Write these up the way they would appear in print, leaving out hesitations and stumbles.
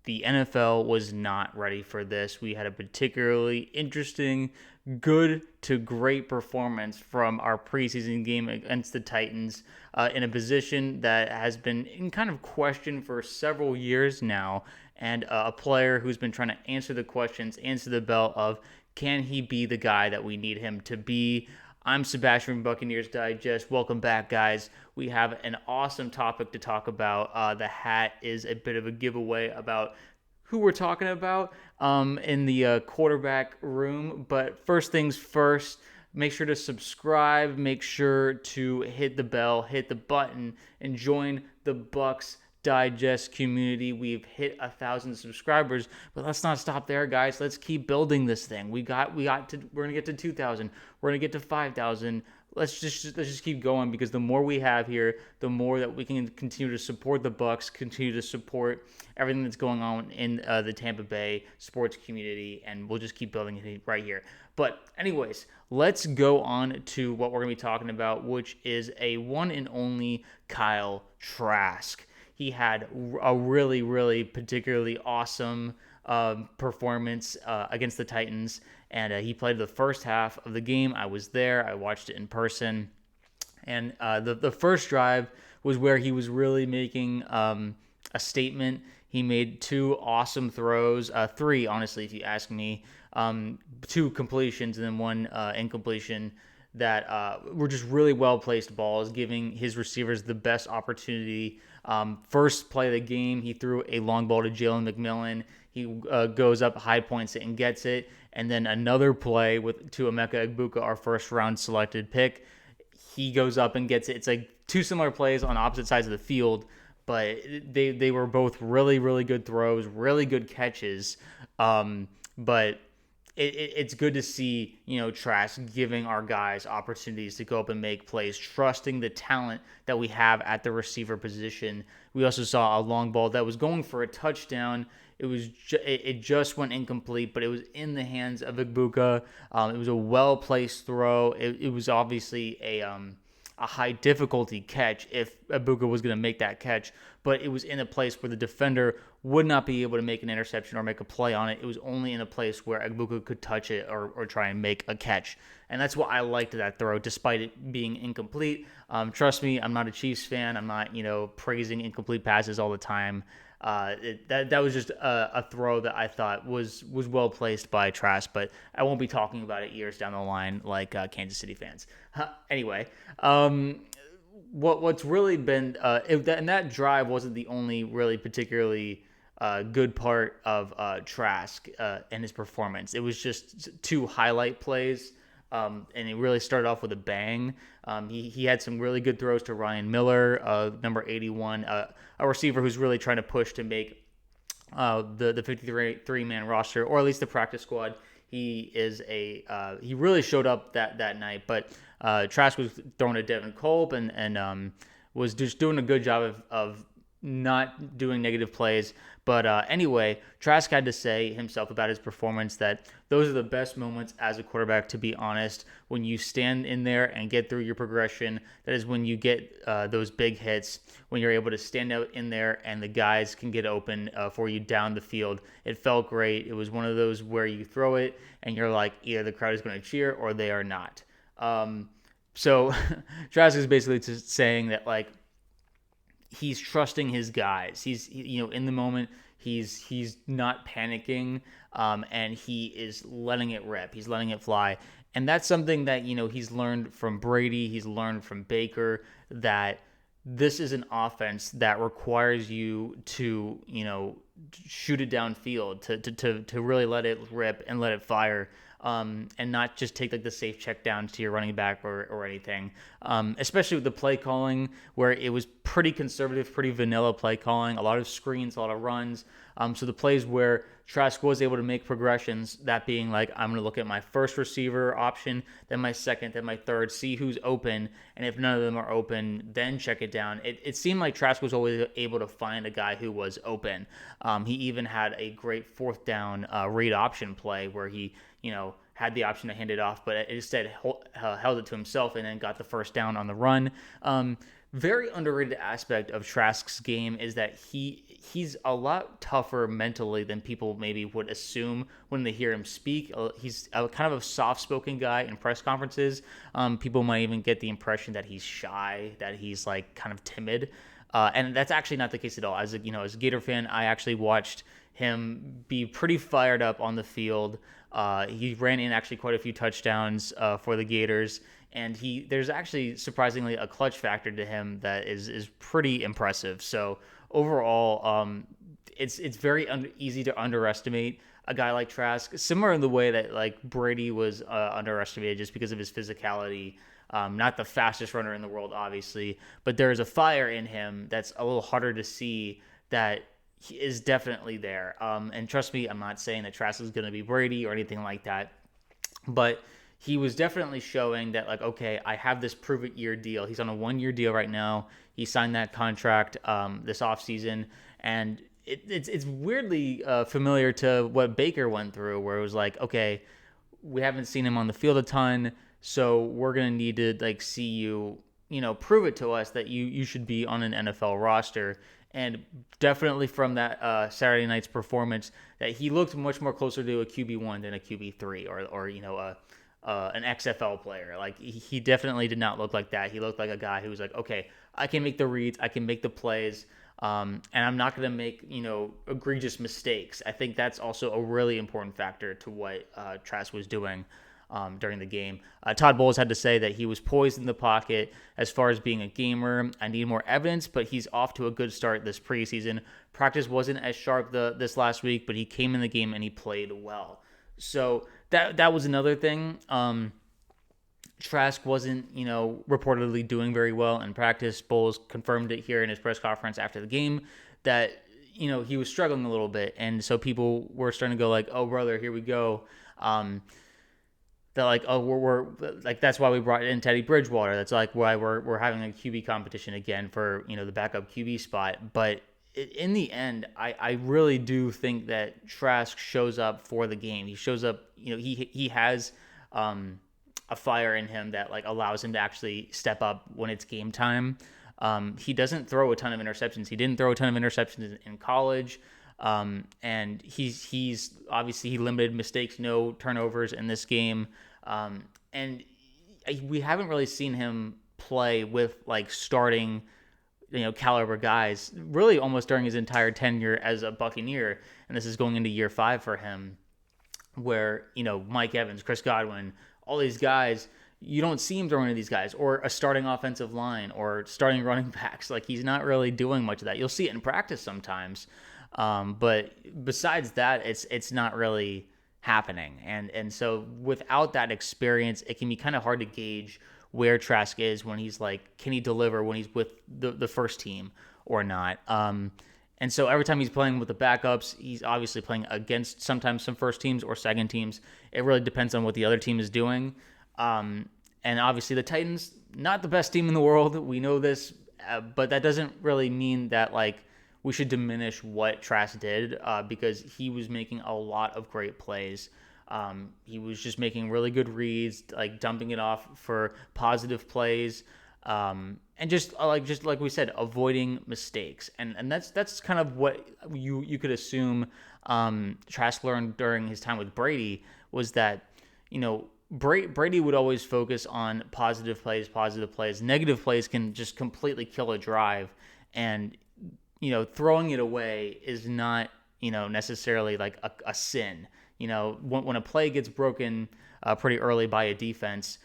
the NFL was not ready for this. We had a particularly interesting, good to great performance from our preseason game against the Titans in a position that has been in kind of question for several years now. And a player who's been trying to answer the questions, answer the bell of can he be the guy that we need him to be? I'm Sebastian from Buccaneers Digest. Welcome back, guys. We have an awesome topic to talk about. The hat is a bit of a giveaway about who we're talking about in the quarterback room. But first things first, make sure to subscribe. Make sure to hit the bell, hit the button, and join the Bucs Digest community. We've hit 1,000 subscribers, but let's not stop there, guys. Let's keep building this thing. We're gonna get to 2,000. We're gonna get to 5,000. Let's just keep going, because the more we have here, the more that we can continue to support the Bucs, continue to support everything that's going on in the Tampa Bay sports community, and we'll just keep building it right here. But anyways, let's go on to what we're gonna be talking about, which is a one and only Kyle Trask. He had a really, really particularly awesome performance against the Titans, and he played the first half of the game. I was there. I watched it in person, and the first drive was where he was really making a statement. He made two awesome throws, three, honestly, if you ask me, two completions and then one incompletion that were just really well-placed balls, giving his receivers the best opportunity. First play of the game, he threw a long ball to Jalen McMillan. He goes up, high points it, and gets it. And then another play to Emeka Egbuka, our first-round selected pick. He goes up and gets it. It's like two similar plays on opposite sides of the field, but they were both really, really good throws, really good catches. But it's good to see, Trask giving our guys opportunities to go up and make plays, trusting the talent that we have at the receiver position. We also saw a long ball that was going for a touchdown. It just went incomplete, but it was in the hands of Egbuka. It was a well-placed throw. It was obviously a high difficulty catch if Egbuka was going to make that catch, but it was in a place where the defender would not be able to make an interception or make a play on it. It was only in a place where Egbuka could touch it or try and make a catch. And that's what I liked that throw, despite it being incomplete. Trust me, I'm not a Chiefs fan. I'm not, praising incomplete passes all the time. That was just a throw that I thought was well placed by Trask, but I won't be talking about it years down the line like Kansas City fans. Anyway, what's really been and that drive wasn't the only really particularly good part of Trask and his performance. It was just two highlight plays. And he really started off with a bang. He had some really good throws to Ryan Miller, number 81, a receiver who's really trying to push to make the 53-man roster, or at least the practice squad. He really showed up that night. But Trask was throwing to Devin Kolb and was just doing a good job of not doing negative plays. But anyway, Trask had to say himself about his performance that those are the best moments as a quarterback, to be honest, when you stand in there and get through your progression. That is when you get those big hits, when you're able to stand out in there and the guys can get open for you down the field. It felt great. It was one of those where you throw it and you're like, either the crowd is going to cheer or they are not. So Trask is basically just saying that, like, he's trusting his guys. He's in the moment. He's not panicking, and he is letting it rip. He's letting it fly, and that's something that he's learned from Brady. He's learned from Baker that this is an offense that requires you to shoot it downfield, to really let it rip and let it fire. And not just take like the safe check down to your running back or anything. Especially with the play calling, where it was pretty conservative, pretty vanilla play calling, a lot of screens, a lot of runs. So the plays where Trask was able to make progressions, that being like, I'm going to look at my first receiver option, then my second, then my third, see who's open, and if none of them are open, then check it down. It seemed like Trask was always able to find a guy who was open. He even had a great fourth down read option play where he had the option to hand it off, but instead held it to himself and then got the first down on the run. very underrated aspect of Trask's game is that he's a lot tougher mentally than people maybe would assume when they hear him speak. He's kind of a soft-spoken guy in press conferences. People might even get the impression that he's shy, that he's like kind of timid, and that's actually not the case at all. As a Gator fan, I actually watched him be pretty fired up on the field. He ran in actually quite a few touchdowns for the Gators, and there's actually surprisingly a clutch factor to him that is pretty impressive. So overall, it's very easy to underestimate a guy like Trask, similar in the way that like Brady was underestimated just because of his physicality. Not the fastest runner in the world, obviously, but there is a fire in him that's a little harder to see that is definitely there. And trust me, I'm not saying that Trask is going to be Brady or anything like that, but he was definitely showing that, like, okay, I have this prove-it-year deal. He's on a one-year deal right now. He signed that contract this offseason, and it's weirdly familiar to what Baker went through, where it was like, okay, we haven't seen him on the field a ton, so we're going to need to, like, see you, prove it to us that you should be on an NFL roster. And definitely from that Saturday night's performance, that he looked much more closer to a QB1 than a QB3 or an XFL player. Like, he definitely did not look like that. He looked like a guy who was like, okay, I can make the reads, I can make the plays, and I'm not going to make, egregious mistakes. I think that's also a really important factor to what Trask was doing during the game. Todd Bowles had to say that he was poised in the pocket as far as being a gamer. I need more evidence, but he's off to a good start this preseason. Practice wasn't as sharp this last week, but he came in the game and he played well. So that was another thing. Trask wasn't, reportedly doing very well in practice. Bowles confirmed it here in his press conference after the game that, he was struggling a little bit. And so people were starting to go like, oh, brother, here we go. They're like, oh, we're like, that's why we brought in Teddy Bridgewater. That's like why we're having a QB competition again for, the backup QB spot. But in the end, I really do think that Trask shows up for the game. He shows up, he has a fire in him that like allows him to actually step up when it's game time. He doesn't throw a ton of interceptions. He didn't throw a ton of interceptions in college. And he's obviously, he limited mistakes, no turnovers in this game. And we haven't really seen him play with like starting, caliber guys really almost during his entire tenure as a Buccaneer. And this is going into year 5 for him where, Mike Evans, Chris Godwin, all these guys, you don't see him throwing to these guys or a starting offensive line or starting running backs. Like, he's not really doing much of that. You'll see it in practice sometimes. But besides that, it's not really happening. And so without that experience, it can be kind of hard to gauge where Trask is when he's like, can he deliver when he's with the first team or not? And so every time he's playing with the backups, he's obviously playing against sometimes some first teams or second teams. It really depends on what the other team is doing. And obviously the Titans, not the best team in the world. We know this, but that doesn't really mean that like we should diminish what Trask did because he was making a lot of great plays. He was just making really good reads, like dumping it off for positive plays, and just like we said, avoiding mistakes. And that's kind of what you could assume Trask learned during his time with Brady was that Brady would always focus on positive plays. Negative plays can just completely kill a drive, and throwing it away is not, necessarily like a sin. When a play gets broken pretty early by a defense,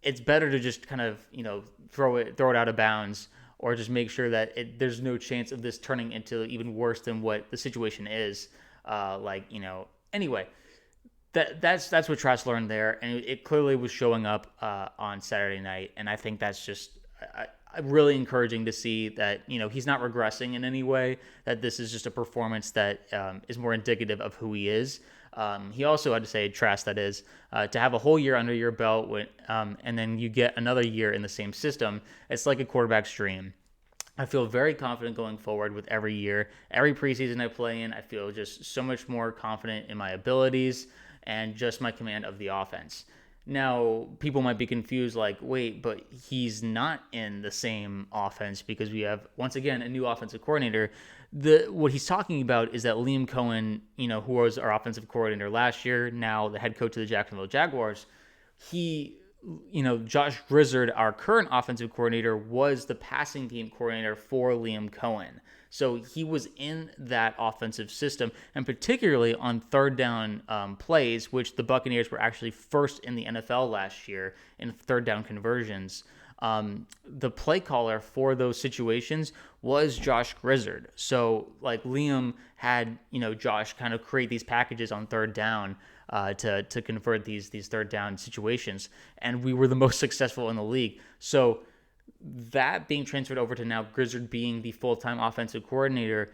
it's better to just kind of, throw it out of bounds or just make sure that there's no chance of this turning into even worse than what the situation is. Anyway, that's what Trask learned there. And it clearly was showing up on Saturday night. And I think that's just really encouraging to see that, he's not regressing in any way, that this is just a performance that is more indicative of who he is. He also had to say, Trask, that is, to have a whole year under your belt and then you get another year in the same system, it's like a quarterback's dream. I feel very confident going forward with every year. Every preseason I play in, I feel just so much more confident in my abilities and just my command of the offense. Now, people might be confused, like, wait, but he's not in the same offense because we have, once again, a new offensive coordinator. What he's talking about is that Liam Cohen, who was our offensive coordinator last year, now the head coach of the Jacksonville Jaguars, he, Josh Grizzard, our current offensive coordinator, was the passing game coordinator for Liam Cohen. So he was in that offensive system, and particularly on third down plays, which the Buccaneers were actually first in the NFL last year in third down conversions. The play caller for those situations was Josh Grizzard. So like Liam had, Josh kind of create these packages on third down to convert these third down situations, and we were the most successful in the league. So that being transferred over to now Grizzard being the full-time offensive coordinator,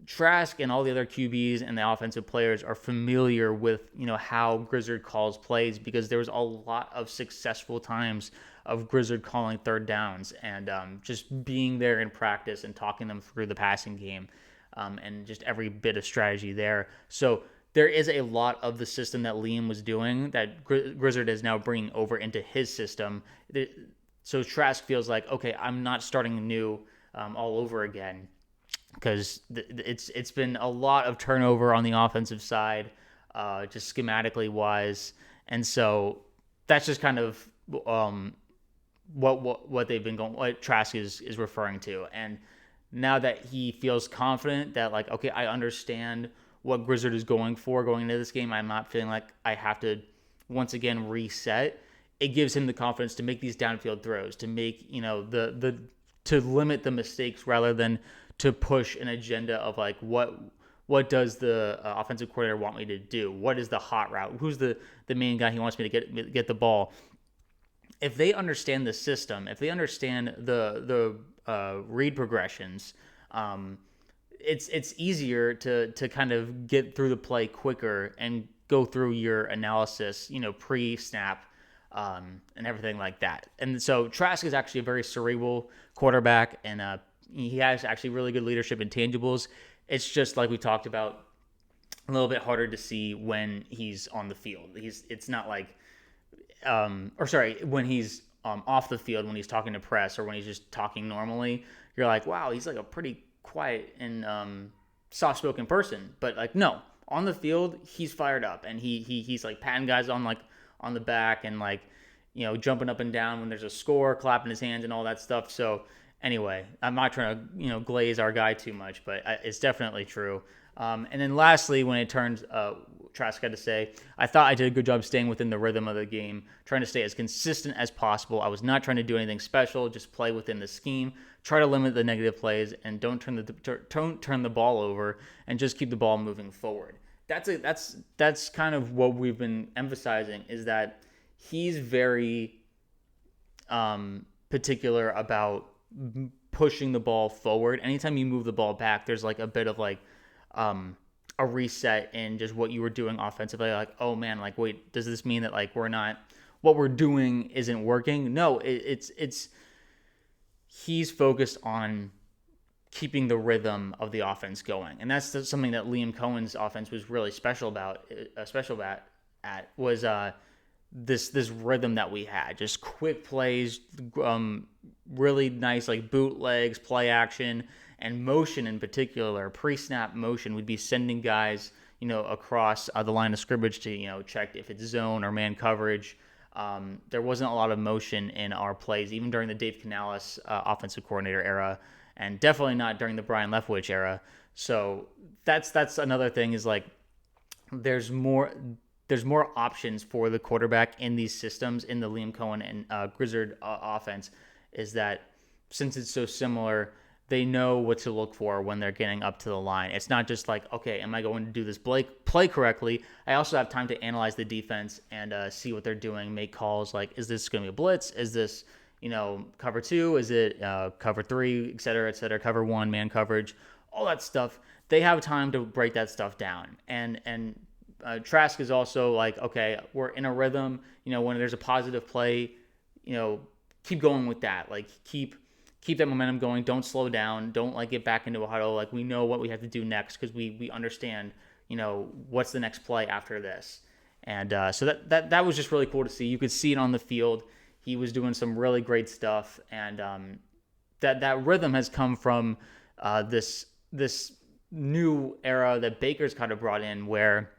Trask and all the other QBs and the offensive players are familiar with, how Grizzard calls plays, because there was a lot of successful times of Grizzard calling third downs and just being there in practice and talking them through the passing game and just every bit of strategy there. So there is a lot of the system that Liam was doing that Grizzard is now bringing over into his system. So Trask feels like, okay, I'm not starting new all over again, because it's been a lot of turnover on the offensive side, just schematically wise, and so that's just kind of what they've been going, what Trask is referring to. And now that he feels confident that, like, okay, I understand what Grizzard is going for going into this game, I'm not feeling like I have to once again reset. It gives him the confidence to make these downfield throws, to make, to limit the mistakes rather than to push an agenda of like, what does the offensive coordinator want me to do? What is the hot route? Who's the main guy he wants me to get the ball? If they understand the system, if they understand the read progressions, it's easier to kind of get through the play quicker and go through your analysis, pre-snap, and everything like that. And so Trask is actually a very cerebral quarterback, and he has actually really good leadership intangibles. It's just like we talked about, a little bit harder to see when he's on the field. It's not like, when he's off the field, when he's talking to press or when he's just talking normally, you're like, wow, he's like a pretty quiet and soft-spoken person. But like, no, on the field, he's fired up, and he's like patting guys on the back and like, jumping up and down when there's a score, clapping his hands and all that stuff. So anyway, I'm not trying to, glaze our guy too much, but it's definitely true. And then lastly, when it turns, Trask had to say, I thought I did a good job staying within the rhythm of the game, trying to stay as consistent as possible. I was not trying to do anything special, just play within the scheme, try to limit the negative plays, and don't turn the ball over, and just keep the ball moving forward. That's kind of what we've been emphasizing, is that he's very particular about pushing the ball forward. Anytime you move the ball back, there's like a bit of like a reset in just what you were doing offensively. Like, oh man, like, wait, does this mean that like what we're doing isn't working? No, it's he's focused on keeping the rhythm of the offense going, and that's something that Liam Cohen's offense was really special at was this rhythm that we had, just quick plays, really nice like bootlegs, play action, and motion in particular. Pre-snap motion would be sending guys, across the line of scrimmage to, check if it's zone or man coverage. There wasn't a lot of motion in our plays, even during the Dave Canales offensive coordinator era, and definitely not during the Brian Leftwich era. So that's another thing, is like there's more options for the quarterback in these systems, in the Liam Cohen and Grizzard offense, is that since it's so similar, they know what to look for when they're getting up to the line. It's not just like, okay, am I going to do this play correctly? I also have time to analyze the defense and see what they're doing, make calls like, is this going to be a blitz? Is this, cover 2? Is it cover 3, et cetera, cover 1, man coverage, all that stuff. They have time to break that stuff down. And Trask is also like, okay, we're in a rhythm. When there's a positive play, keep going with that. Like, keep that momentum going. Don't slow down. Don't like get back into a huddle. Like, we know what we have to do next, because we understand, what's the next play after this. And so that was just really cool to see. You could see it on the field. He was doing some really great stuff, and that rhythm has come from this new era that Baker's kind of brought in, where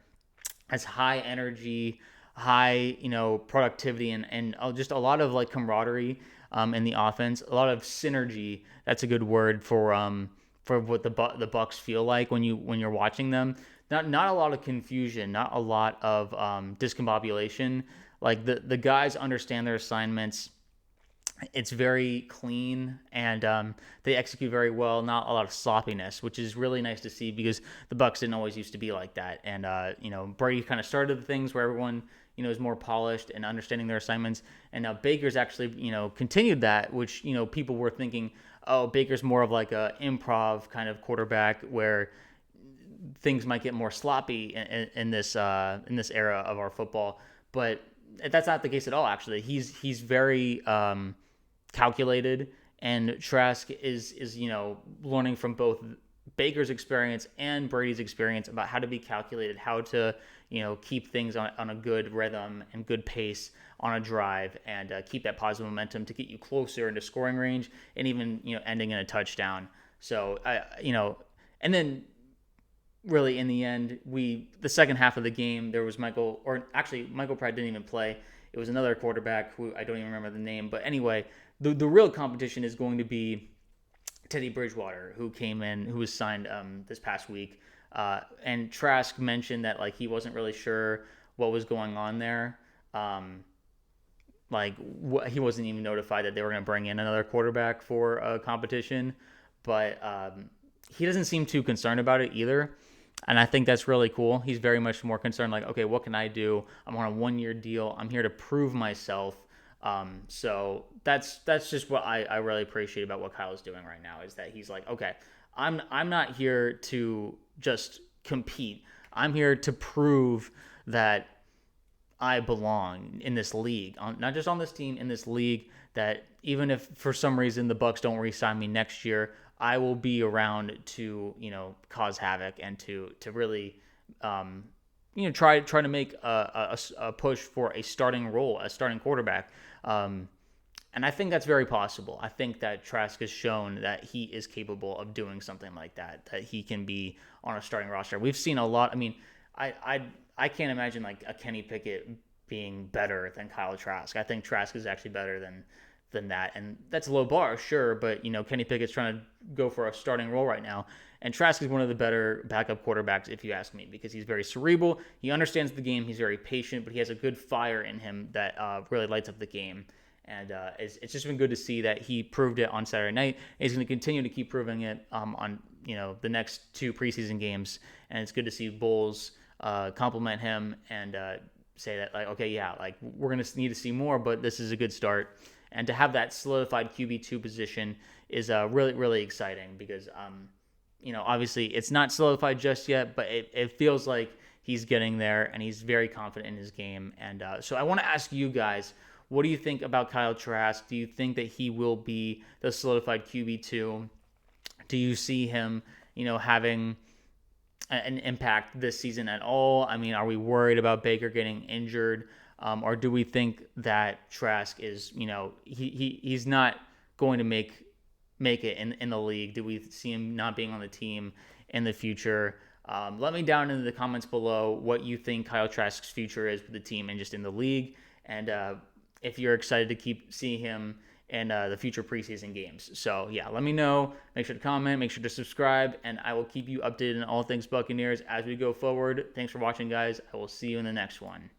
it's high energy, high productivity, and just a lot of like camaraderie in the offense, a lot of synergy. That's a good word for what the Bucs feel like when you're watching them. Not a lot of confusion, not a lot of discombobulation. Like the guys understand their assignments. It's very clean, and they execute very well. Not a lot of sloppiness, which is really nice to see, because the Bucs didn't always used to be like that. And Brady kind of started the things where everyone is more polished and understanding their assignments, and now Baker's actually continued that, which people were thinking, oh, Baker's more of like a improv kind of quarterback where things might get more sloppy in this era of our football, but that's not the case at all. Actually, he's very calculated, and Trask is learning from both Baker's experience and Brady's experience about how to be calculated, how to keep things on a good rhythm and good pace on a drive, and keep that positive momentum to get you closer into scoring range, and even ending in a touchdown. So and then really in the end, the second half of the game, there was Michael Pratt didn't even play. It was another quarterback who I don't even remember the name. But anyway, the real competition is going to be Teddy Bridgewater, who came in, who was signed this past week. And Trask mentioned that he wasn't really sure what was going on there. He wasn't even notified that they were going to bring in another quarterback for a competition. But he doesn't seem too concerned about it either. And I think that's really cool. He's very much more concerned, okay, what can I do? I'm on a 1-year deal. I'm here to prove myself. So that's just what I really appreciate about what Kyle is doing right now, is that he's like, okay, I'm not here to just compete. I'm here to prove that I belong in this league, not just on this team, in this league, that even if for some reason the Bucs don't re-sign me next year, I will be around to cause havoc and to really try to make a push for a starting role, a starting quarterback. And I think that's very possible. I think that Trask has shown that he is capable of doing something like that he can be on a starting roster. We've seen a lot. I mean, I can't imagine a Kenny Pickett being better than Kyle Trask. I think Trask is actually better than that, and that's a low bar, sure, but Kenny Pickett's trying to go for a starting role right now, and Trask is one of the better backup quarterbacks, if you ask me, because he's very cerebral, he understands the game, he's very patient, but he has a good fire in him that really lights up the game, and it's just been good to see that he proved it on Saturday night. He's going to continue to keep proving it on the next 2 preseason games, and it's good to see Bulls compliment him and say that okay, yeah, we're going to need to see more, but this is a good start. And to have that solidified QB2 position is really, really exciting, because, obviously it's not solidified just yet, but it feels like he's getting there, and he's very confident in his game. And so I want to ask you guys, what do you think about Kyle Trask? Do you think that he will be the solidified QB2? Do you see him, having an impact this season at all? I mean, are we worried about Baker getting injured? Or do we think that Trask is, he's not going to make it in the league? Do we see him not being on the team in the future? Let me down in the comments below what you think Kyle Trask's future is with the team and just in the league. And if you're excited to keep seeing him in the future preseason games. So, yeah, let me know. Make sure to comment. Make sure to subscribe. And I will keep you updated on all things Buccaneers as we go forward. Thanks for watching, guys. I will see you in the next one.